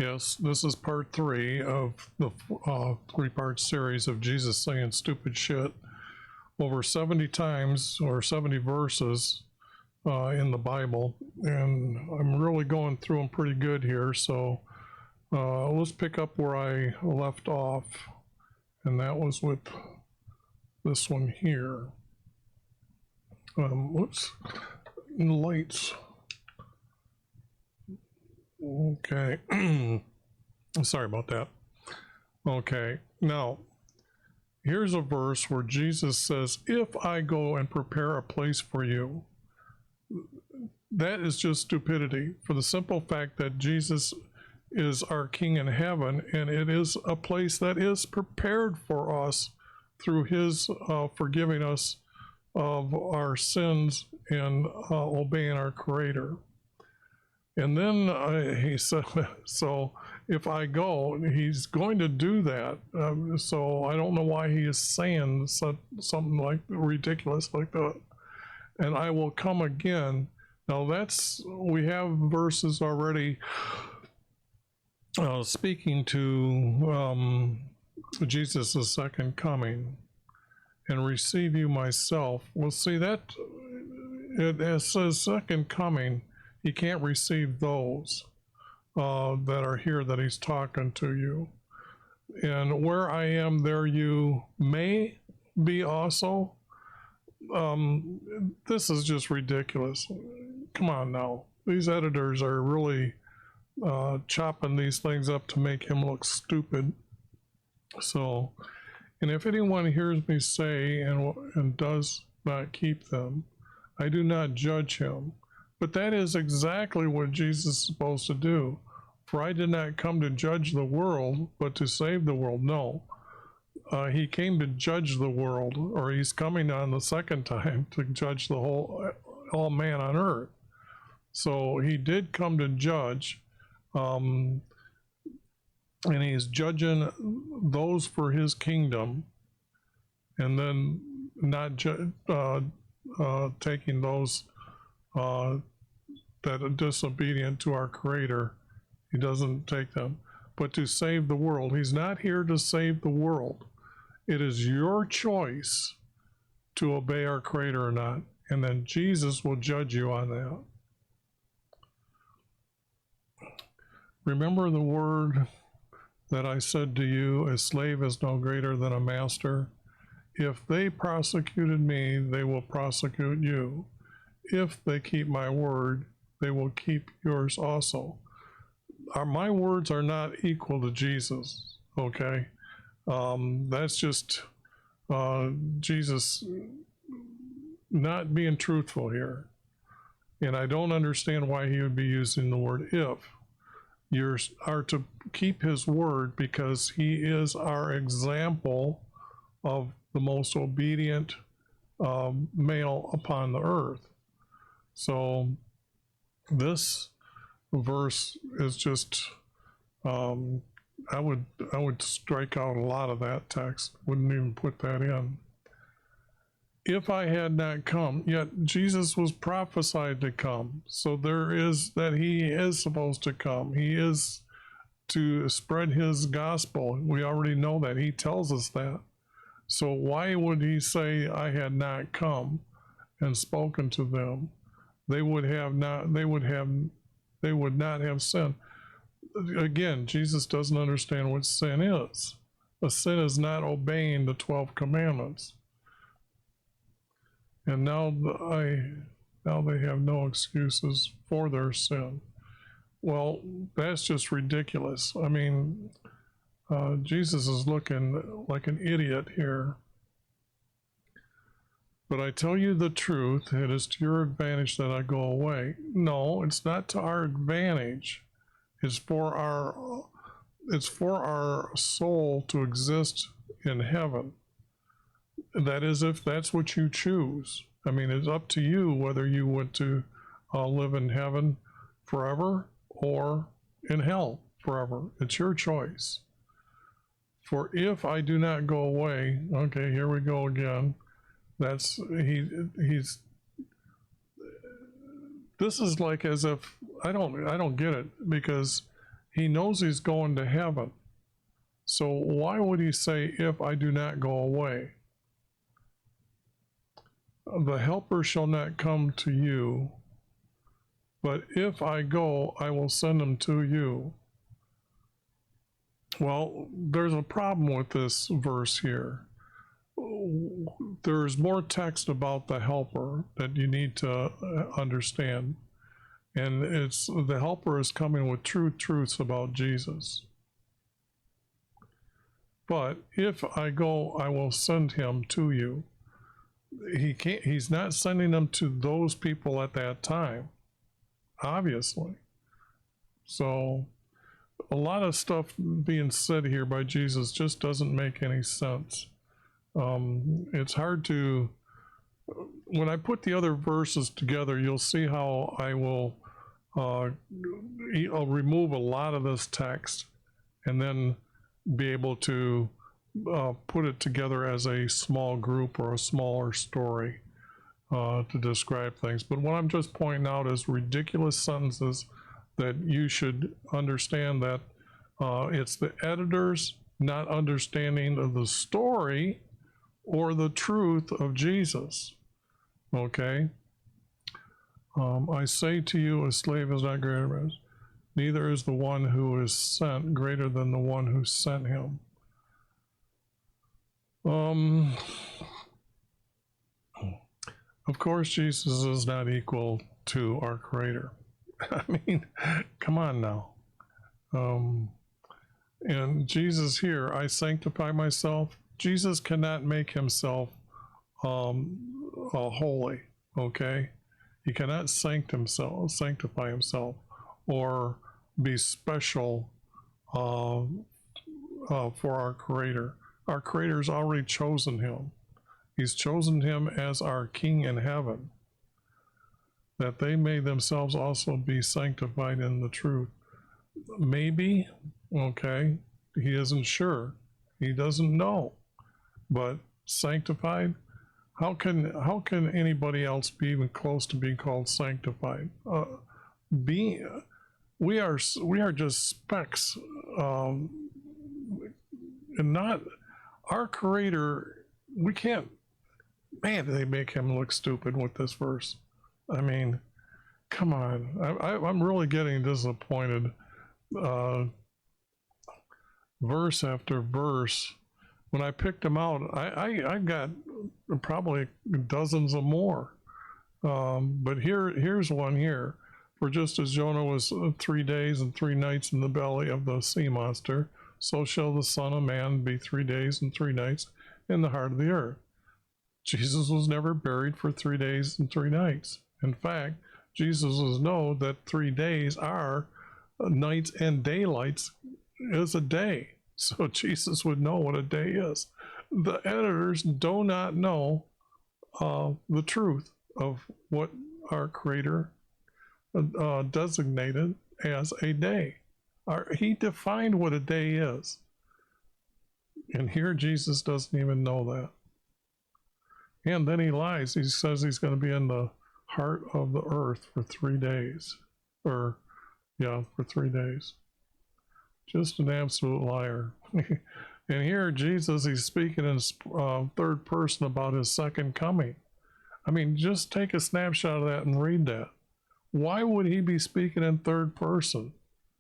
Yes, this is part 3 of the 3-part series of Jesus saying stupid shit over 70 times or 70 verses in the Bible, and I'm really going through them pretty good here. So let's pick up where I left off, and that was with this one here. Whoops, lights. Okay. Sorry about that. Okay, now here's a verse where Jesus says, if I go and prepare a place for you. That is just stupidity, for the simple fact that Jesus is our King in heaven, and it is a place that is prepared for us through his forgiving us of our sins and obeying our Creator. And then he said, so if I go, he's going to do that. So I don't know why he is saying something like ridiculous like that. And I will come again. Now we have verses already speaking to Jesus' second coming, and receive you myself. Well, see, that it says second coming. He can't receive those that are here that he's talking to you. And where I am, there you may be also. This is just ridiculous. Come on now. These editors are really chopping these things up to make him look stupid. So, and if anyone hears me say and does not keep them, I do not judge him. But that is exactly what Jesus is supposed to do. For I did not come to judge the world, but to save the world. No. He came to judge the world, or he's coming on the second time to judge the all man on earth. So he did come to judge, and he's judging those for his kingdom, and then not taking those that are disobedient to our Creator. He doesn't take them, but to save the world. He's not here to save the world. It is your choice to obey our Creator or not, and then Jesus will judge you on that. Remember the word that I said to you, a slave is no greater than a master. If they persecuted me, they will prosecute you. If they keep my word, they will keep yours also. My words are not equal to Jesus, okay? That's just Jesus not being truthful here. And I don't understand why he would be using the word if. You are to keep his word because he is our example of the most obedient male upon the earth. So this verse is just I would strike out a lot of that text, wouldn't even put that in. If I had not come, yet Jesus was prophesied to come. So there is that he is supposed to come. He is to spread his gospel. We already know that. He tells us that. So why would he say, I had not come and spoken to them? They would not have sin. Again, Jesus doesn't understand what sin is. A sin is not obeying the 12 commandments. And now they have no excuses for their sin. Well, that's just ridiculous. I mean, Jesus is looking like an idiot here. But I tell you the truth, it is to your advantage that I go away. No, it's not to our advantage. It's for our soul to exist in heaven. That is, if that's what you choose. I mean, it's up to you whether you want to live in heaven forever or in hell forever. It's your choice. For if I do not go away, okay, here we go again. This is like as if I don't get it, because He knows he's going to heaven. So why would he say, if I do not go away? The helper shall not come to you, but if I go, I will send him to you. Well, there's a problem with this verse here. There's more text about the helper that you need to understand. And it's the helper is coming with true truths about Jesus. But if I go, I will send him to you. He's not sending them to those people at that time, obviously. So a lot of stuff being said here by Jesus just doesn't make any sense. It's hard to, when I put the other verses together, you'll see how I will I'll remove a lot of this text and then be able to put it together as a small group or a smaller story to describe things. But what I'm just pointing out is ridiculous sentences that you should understand that it's the editors not understanding of the story or the truth of Jesus. Okay? I say to you, a slave is not greater than his, neither is the one who is sent greater than the one who sent him. Of course, Jesus is not equal to our Creator. I mean, come on now. And Jesus here, I sanctify myself. Jesus cannot make himself holy, okay? He cannot sanctify himself or be special for our Creator. Our Creator's already chosen him. He's chosen him as our King in heaven, that they may themselves also be sanctified in the truth. Maybe, okay, he isn't sure. He doesn't know. But sanctified, how can anybody else be even close to being called sanctified? We are just specks, and not our Creator. We can't. Man, they make him look stupid with this verse. I mean, come on. I'm really getting disappointed. Verse after verse. When I picked them out, I got probably dozens of more. But here's one here. For just as Jonah was 3 days and 3 nights in the belly of the sea monster, so shall the Son of Man be 3 days and 3 nights in the heart of the earth. Jesus was never buried for 3 days and 3 nights. In fact, Jesus was know that 3 days are nights and daylights is a day. So Jesus would know what a day is. The editors do not know the truth of what our Creator designated as a day. He defined what a day is. And here Jesus doesn't even know that. And then he lies. He says he's going to be in the heart of the earth for 3 days. For 3 days. Just an absolute liar. And here Jesus, he's speaking in third person about his second coming. I mean, just take a snapshot of that and read that. Why would he be speaking in third person?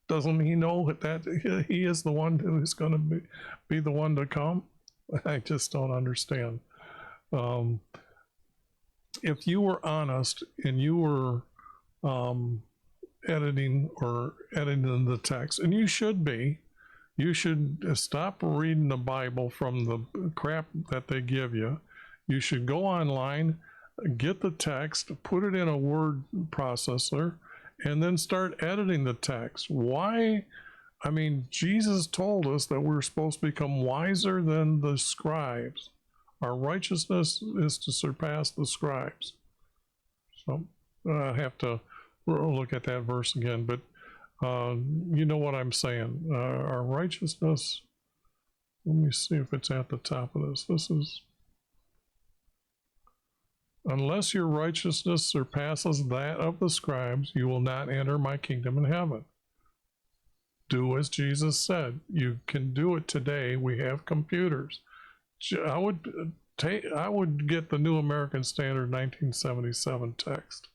Doesn't he know that he is the one who is going to be the one to come? I just don't understand. If you were honest and you were editing the text, and you should be, you should stop reading the Bible from the crap that they give you. You should go online, get the text, put it in a word processor, and then start editing the text. Why? I mean, Jesus told us that we're supposed to become wiser than the scribes. Our righteousness is to surpass the scribes. So I have to look at that verse again, but you know what I'm saying. Our righteousness, let me see if it's at the top of this. This is, unless your righteousness surpasses that of the scribes, you will not enter my kingdom in heaven. do as Jesus said. You can do it today. We have computers. I would get the New American Standard 1977 text,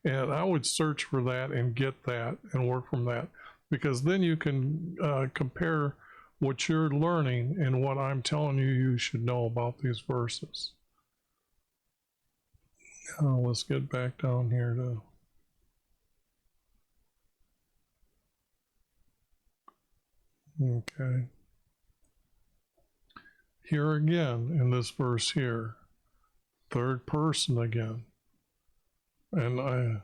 and I would search for that and get that and work from that, because then you can compare what you're learning and what I'm telling you you should know about these verses. Now let's get back down here to okay. Here again in this verse here, third person again. And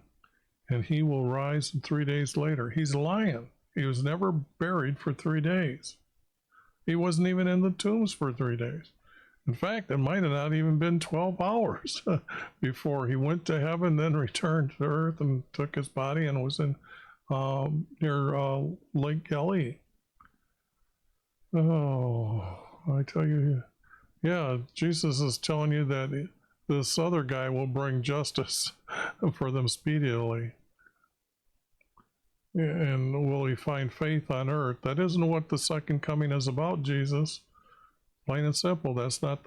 he will rise 3 days later. He's lying. He was never buried for 3 days. He wasn't even in the tombs for 3 days. In fact, it might have not even been 12 hours before he went to heaven, then returned to earth and took his body and was in near Lake Galilee. Oh, I tell you, yeah, Jesus is telling you that this other guy will bring justice for them speedily. And will he find faith on earth? That isn't what the second coming is about, Jesus. Plain and simple. That's not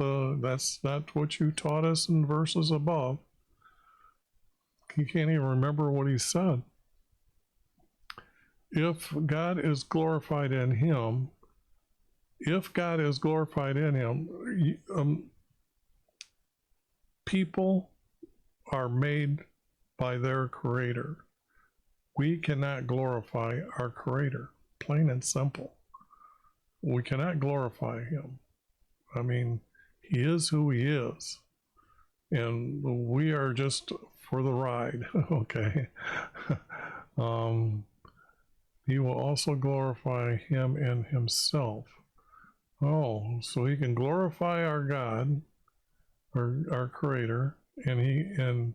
what you taught us in verses above. He can't even remember what he said. If God is glorified in him, people are made by their creator. We cannot glorify our creator, plain and simple. We cannot glorify him. I mean, he is who he is, and we are just for the ride. Okay. He will also glorify him in himself. Oh, so he can glorify our God, our creator, and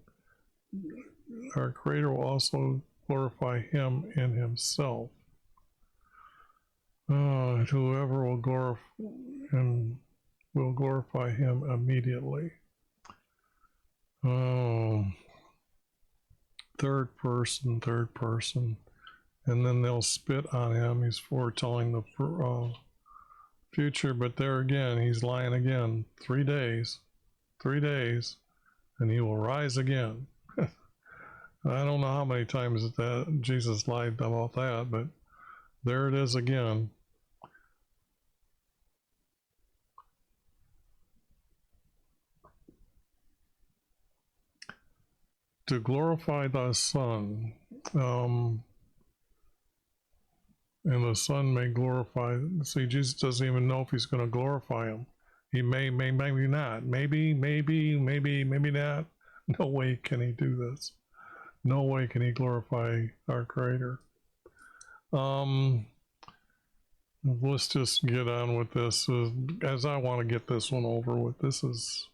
our creator will also glorify him in himself. Whoever will glorify him immediately. Oh, third person, and then they'll spit on him. He's foretelling the future, but there again, he's lying again. 3 days, and he will rise again. I don't know how many times that Jesus lied about that, but there it is again. To glorify the Son, and the Son may glorify. See, Jesus doesn't even know if he's going to glorify him. He maybe not. Maybe not. No way can he do this. No way can he glorify our Creator. Let's just get on with this, as I want to get this one over with. This is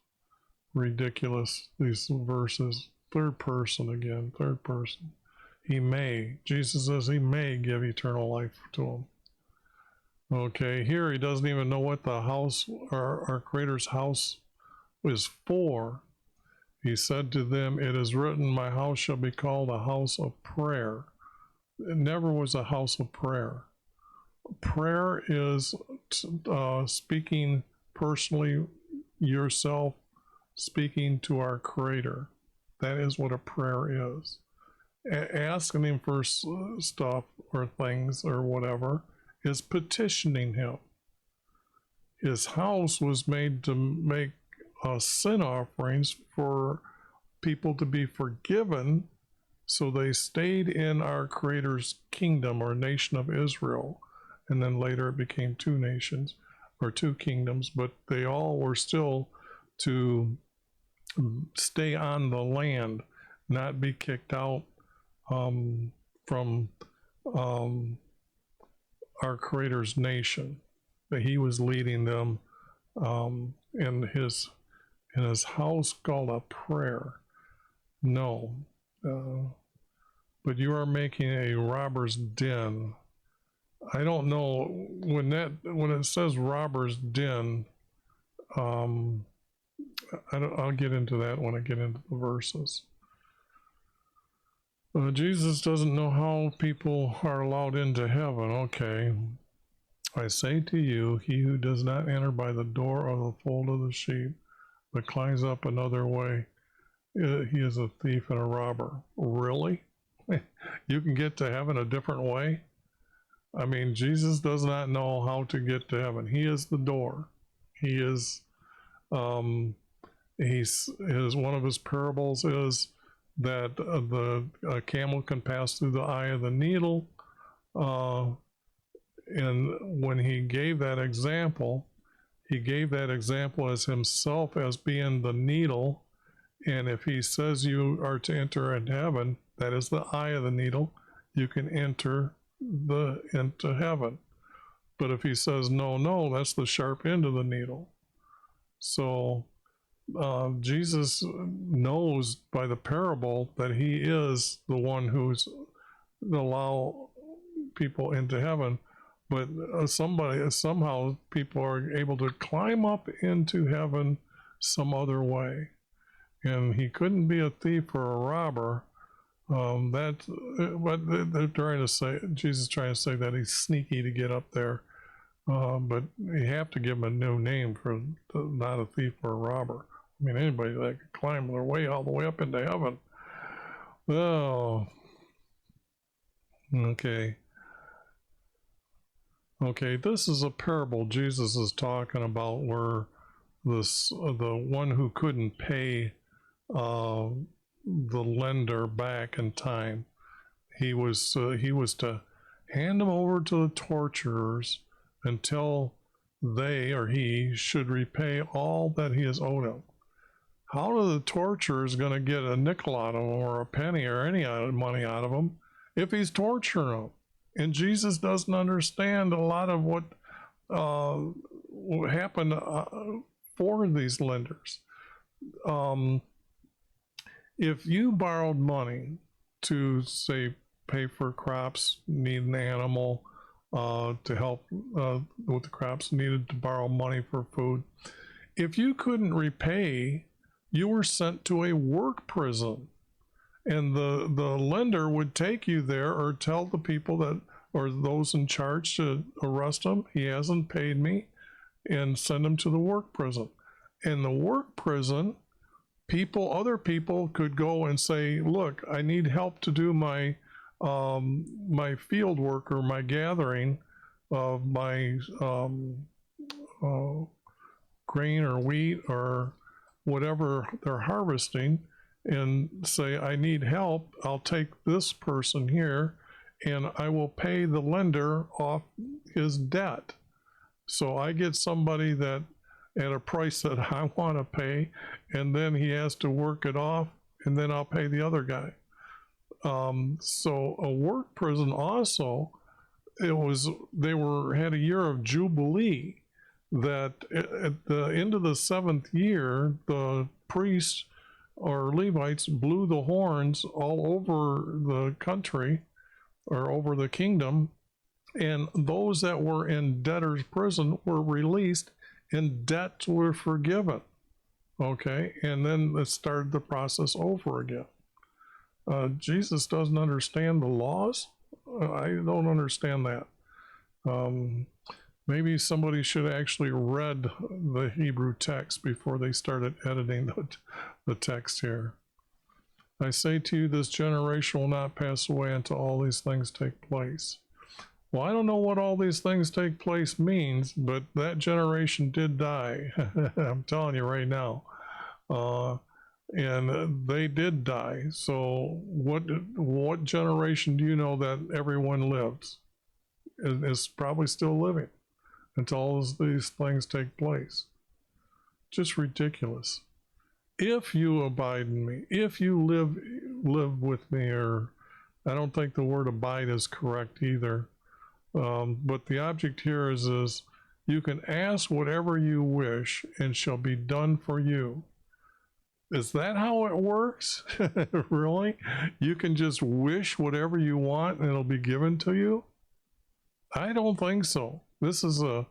ridiculous, these verses. Third person again, third person. He may. Jesus says he may give eternal life to him. Okay, here he doesn't even know what the house, our Creator's house is for. He said to them, "It is written, my house shall be called a house of prayer." It never was a house of prayer. Prayer is speaking personally, yourself, speaking to our Creator. That is what a prayer is. Asking him for stuff or things or whatever is petitioning him. His house was made to make sin offerings for people to be forgiven, so they stayed in our Creator's kingdom or nation of Israel, and then later it became 2 nations or 2 kingdoms, but they all were still to stay on the land, not be kicked out from our Creator's nation. That he was leading them in his house called a prayer. No, but you are making a robber's den. I don't know when it says robber's den. I'll get into that when I get into the verses. Jesus doesn't know how people are allowed into heaven. Okay. I say to you, he who does not enter by the door of the fold of the sheep, but climbs up another way, he is a thief and a robber. Really? You can get to heaven a different way? I mean, Jesus does not know how to get to heaven. He is the door. He is, one of his parables is that the camel can pass through the eye of the needle. And when he gave that example as himself as being the needle. And if he says you are to enter into heaven, that is the eye of the needle, you can enter into heaven. But if he says no, that's the sharp end of the needle. So Jesus knows by the parable that he is the one who's allow people into heaven. But somehow people are able to climb up into heaven some other way. And he couldn't be a thief or a robber. What they're trying to say, Jesus is trying to say that he's sneaky to get up there. But you have to give him a new name for not a thief or a robber. I mean, anybody that could climb their way all the way up into heaven. Oh, okay. Okay, this is a parable Jesus is talking about where the one who couldn't pay the lender back in time, he was to hand him over to the torturers until they or he should repay all that he has owed him. How are the torturers going to get a nickel out of him or a penny or any money out of him if he's torturing them? And Jesus doesn't understand a lot of what happened for these lenders. If you borrowed money to, say, pay for crops, need an animal to help with the crops, needed to borrow money for food, if you couldn't repay, you were sent to a work prison. And the lender would take you there or tell the people that, or those in charge, to arrest him. He hasn't paid me, and send him to the work prison. And the work prison, other people could go and say, look, I need help to do my field work or my gathering of my grain or wheat or whatever they're harvesting, and say, I need help. I'll take this person here and I will pay the lender off his debt. So I get somebody that at a price that I want to pay, and then he has to work it off, and then I'll pay the other guy. So a work prison also, they had a year of Jubilee, that at the end of the 7th year, the priests or Levites blew the horns all over the country or over the kingdom, and those that were in debtor's prison were released and debts were forgiven. Okay, and then it started the process over again. Jesus doesn't understand the laws. I don't understand that. Maybe somebody should actually read the Hebrew text before they started editing the text here. I say to you, this generation will not pass away until all these things take place. Well, I don't know what all these things take place means, but that generation did die. I'm telling you right now. And they did die. So what generation do you know that everyone lived? Is probably still living until all these things take place. Just ridiculous. If you abide in me, if you live with me, or I don't think the word abide is correct either. But the object here is you can ask whatever you wish and shall be done for you. Is that how it works? Really? You can just wish whatever you want and it'll be given to you? I don't think so. This is a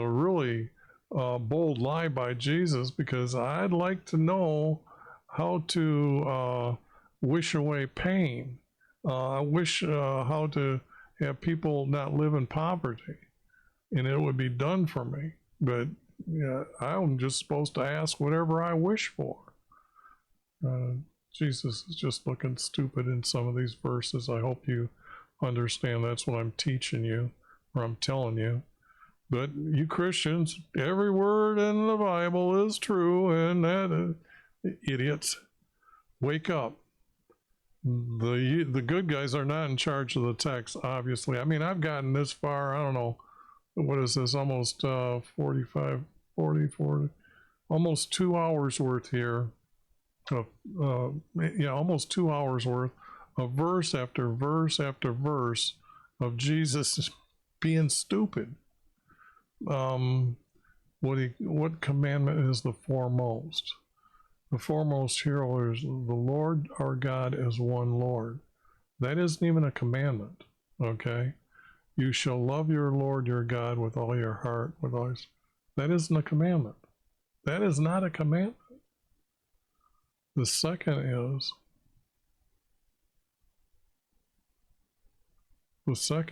really bold lie by Jesus, because I'd like to know how to wish away pain. I wish how to have people not live in poverty, and it would be done for me. But yeah, I'm just supposed to ask whatever I wish for. Jesus is just looking stupid in some of these verses. I hope you understand that's what I'm teaching you, or I'm telling you. But you Christians, every word in the Bible is true, and that idiots, wake up. The good guys are not in charge of the text, obviously. I mean, I've gotten this far, I don't know, what is this, almost 45, 40, 40, almost 2 hours worth here. Yeah, almost 2 hours worth of verse after verse after verse of Jesus being stupid. What commandment is the foremost? The foremost here is the Lord our God is one Lord. That isn't even a commandment, okay? You shall love your Lord your God with all your heart, with all your... That isn't a commandment. That is not a commandment. The second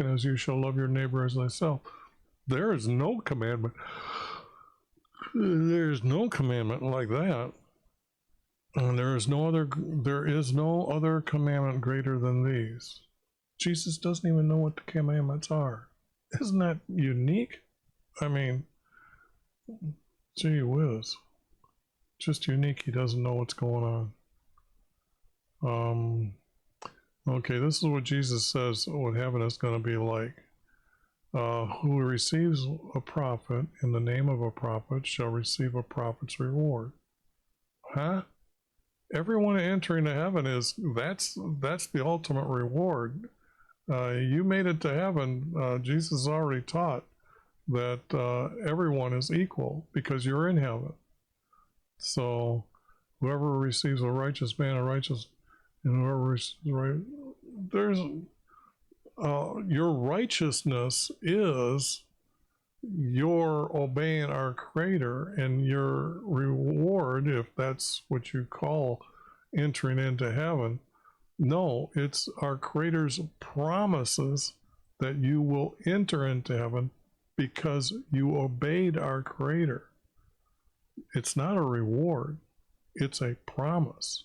is you shall love your neighbor as thyself. There is no commandment. There's no commandment like that. And there is no other commandment greater than these. Jesus doesn't even know what the commandments are. Isn't that unique? I mean, gee whiz. Just unique, he doesn't know what's going on. Okay, this is what Jesus says what heaven is going to be like. Who receives a prophet in the name of a prophet shall receive a prophet's reward. Huh? Everyone entering to heaven that's the ultimate reward. You made it to heaven. Jesus already taught that everyone is equal because you're in heaven. So whoever receives a righteous man, a righteous, and whoever receives right, there's your righteousness is your obeying our Creator, and your reward, if that's what you call entering into heaven, no, it's our Creator's promises that you will enter into heaven because you obeyed our Creator. It's not a reward, it's a promise.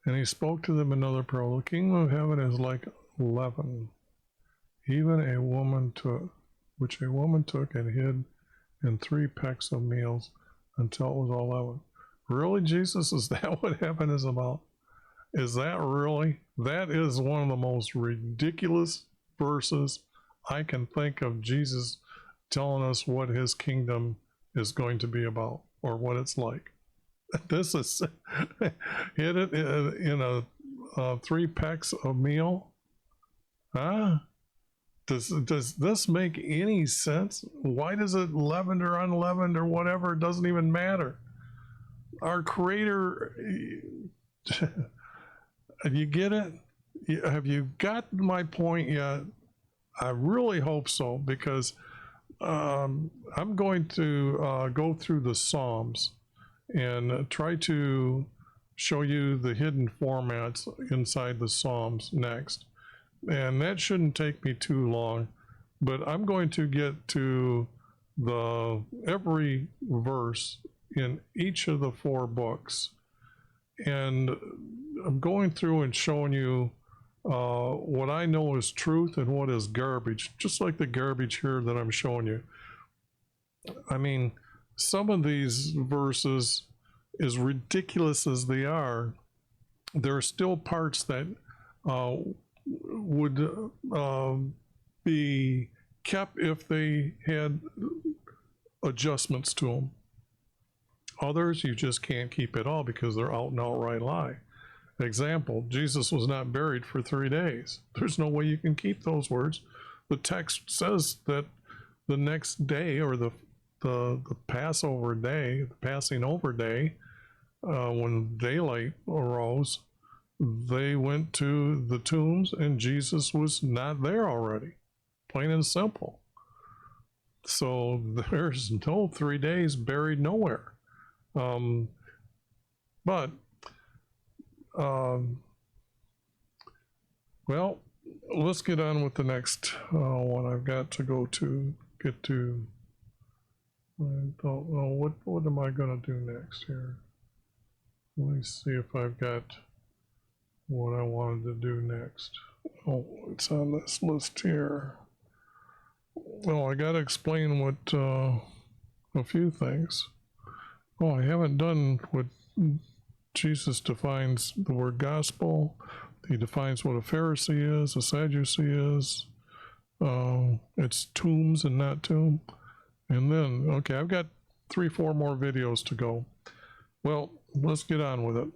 And he spoke to them another parable. The kingdom of heaven is like leaven, which a woman took and hid in 3 pecks of meal until it was all leavened. Really, Jesus? Is that what heaven is about? Is that really? That is one of the most ridiculous verses I can think of, Jesus telling us what his kingdom is going to be about, or what it's like. This is hit it in 3 pecks of meal. Huh? Does this make any sense? Why does it leavened or unleavened or whatever? It doesn't even matter. Our Creator, you get it? Have you got my point yet? I really hope so, because I'm going to go through the Psalms and try to show you the hidden formats inside the Psalms next. And that shouldn't take me too long, but I'm going to get to every verse in each of the 4 books. And I'm going through and showing you what I know is truth and what is garbage, just like the garbage here that I'm showing you. I mean, some of these verses, as ridiculous as they are, there are still parts that would be kept if they had adjustments to them. Others you just can't keep at all because they're out and outright lie. Example, Jesus was not buried for 3 days. There's no way you can keep those words. The text says that the next day, or the Passover day, the passing over day, when daylight arose, they went to the tombs and Jesus was not there already. Plain and simple. So there's no 3 days buried nowhere. But Well, let's get on with the next one I've got to get to. I don't know, what am I going to do next here? Let me see if I've got what I wanted to do next. Oh, it's on this list here. Oh, I got to explain what a few things. Oh, I haven't done what Jesus defines the word gospel. He defines what a Pharisee is, a Sadducee is. It's tombs and not tomb. And then, okay, I've got 3-4 more videos to go. Well, let's get on with it.